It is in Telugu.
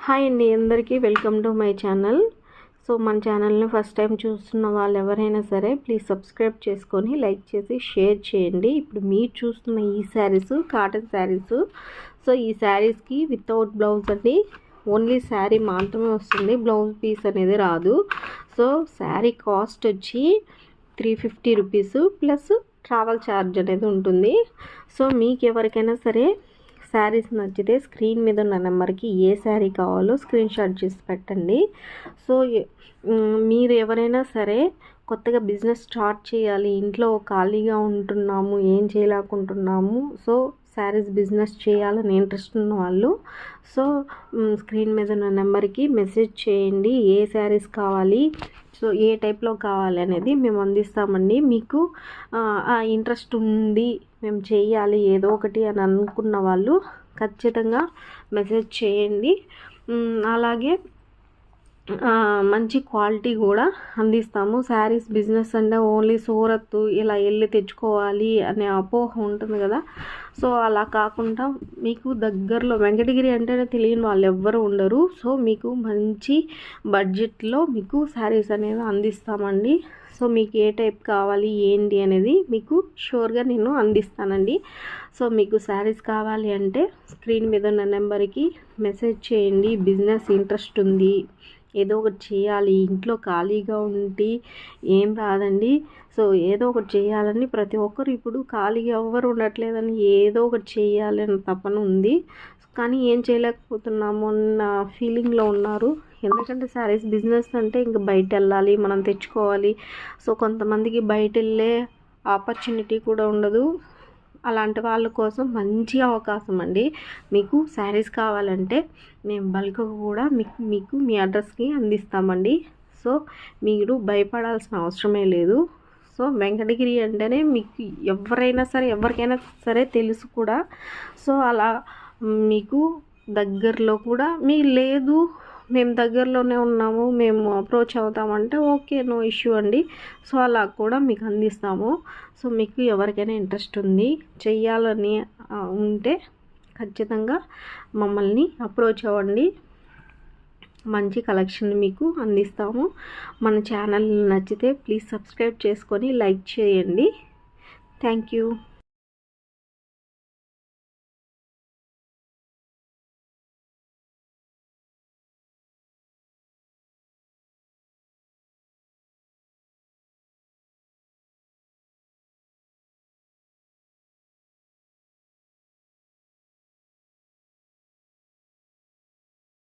హాయ్ అండి, అందరికీ welcome to my channel. So మన ఛానల్ని ఫస్ట్ టైం చూస్తున్న వాళ్ళు ఎవరైనా సరే ప్లీజ్ సబ్స్క్రైబ్ చేసుకొని లైక్ చేసి షేర్ చేయండి. ఇప్పుడు మీరు చూస్తున్న ఈ శారీస్ కాటన్ శారీస్. సో ఈ శారీస్కి వితౌట్ బ్లౌజ్ అండి, ఓన్లీ శారీ మాత్రమే వస్తుంది, బ్లౌజ్ పీస్ అనేది రాదు. సో శారీ కాస్ట్ వచ్చి 350 రూపీస్ ప్లస్ ట్రావెల్ ఛార్జ్ అనేది ఉంటుంది. సో మీకు ఎవరికైనా సరే శారీస్ నచ్చితే స్క్రీన్ మీద ఉన్న నెంబర్కి ఏ శారీ కావాలో స్క్రీన్ షాట్ చేసి పెట్టండి. సో మీరు ఎవరైనా సరే కొత్తగా బిజినెస్ స్టార్ట్ చేయాలి, ఇంట్లో ఖాళీగా ఉంటున్నాము, ఏం చేయలేకుంటున్నాము, సో శారీస్ బిజినెస్ చేయాలని ఇంట్రెస్ట్ ఉన్న వాళ్ళు సో స్క్రీన్ మీద ఉన్న నెంబర్కి మెసేజ్ చేయండి. ఏ శారీస్ కావాలి, సో ఏ టైప్లో కావాలి అనేది మేము అందిస్తామండి. మీకు ఇంట్రెస్ట్ ఉంది, మేము చేయాలి ఏదో ఒకటి అని అనుకున్న వాళ్ళు ఖచ్చితంగా మెసేజ్ చేయండి. అలాగే మంచి క్వాలిటీ కూడా అందిస్తాము. శారీస్ బిజినెస్ అంటే ఓన్లీ సూరత్ ఇలా వెళ్ళి తెచ్చుకోవాలి అనే అపోహ ఉంటుంది కదా. సో అలా కాకుండా మీకు దగ్గరలో వెంకటగిరి అంటేనే తెలియని వాళ్ళు ఎవ్వరు ఉండరు. సో మీకు మంచి బడ్జెట్లో మీకు శారీస్ అనేది అందిస్తామండి. సో మీకు ఏ టైప్ కావాలి ఏంటి అనేది మీకు షూర్గా నేను అందిస్తానండి. సో మీకు శారీస్ కావాలి అంటే స్క్రీన్ మీద ఉన్న నెంబర్కి మెసేజ్ చేయండి. బిజినెస్ ఇంట్రెస్ట్ ఉంది, ఏదో ఒకటి చేయాలి, ఇంట్లో ఖాళీగా ఉండి ఏం రాదండి, సో ఏదో ఒకటి చేయాలని ప్రతి ఒక్కరు ఇప్పుడు ఖాళీగా ఎవ్వరు ఉండట్లేదని ఏదో ఒకటి చేయాలని తపన ఉంది, కానీ ఏం చేయలేకపోతున్నాము అన్న ఫీలింగ్లో ఉన్నారు. ఎందుకంటే శారీస్ బిజినెస్ అంటే ఇంక బయట వెళ్ళాలి, మనం తెచ్చుకోవాలి. సో కొంతమందికి బయట వెళ్ళే ఆపర్చునిటీ కూడా ఉండదు. అలాంటి వాళ్ళ కోసం మంచి అవకాశం అండి. మీకు శారీస్ కావాలంటే మేము బల్క్గా కూడా మీకు మీ అడ్రస్కి అందిస్తామండి. సో మీరు భయపడాల్సిన అవసరమే లేదు. సో వెంకటగిరి అంటేనే మీకు ఎవరికైనా సరే తెలుసు కూడా. సో అలా మీకు దగ్గరలో కూడా లేదు, మేము దగ్గరలోనే ఉన్నాము, మేము అప్రోచ్ అవుతామంటే ఓకే, నో ఇష్యూ అండి. సో అలా కూడా మీకు అందిస్తాము. సో మీకు ఎవరికైనా ఇంట్రెస్ట్ ఉంది, చెయ్యాలని ఉంటే ఖచ్చితంగా మమ్మల్ని అప్రోచ్ అవ్వండి. మంచి కలెక్షన్ మీకు అందిస్తాము. మన ఛానల్ నచ్చితే ప్లీజ్ సబ్స్క్రైబ్ చేసుకొని లైక్ చేయండి. Thank you.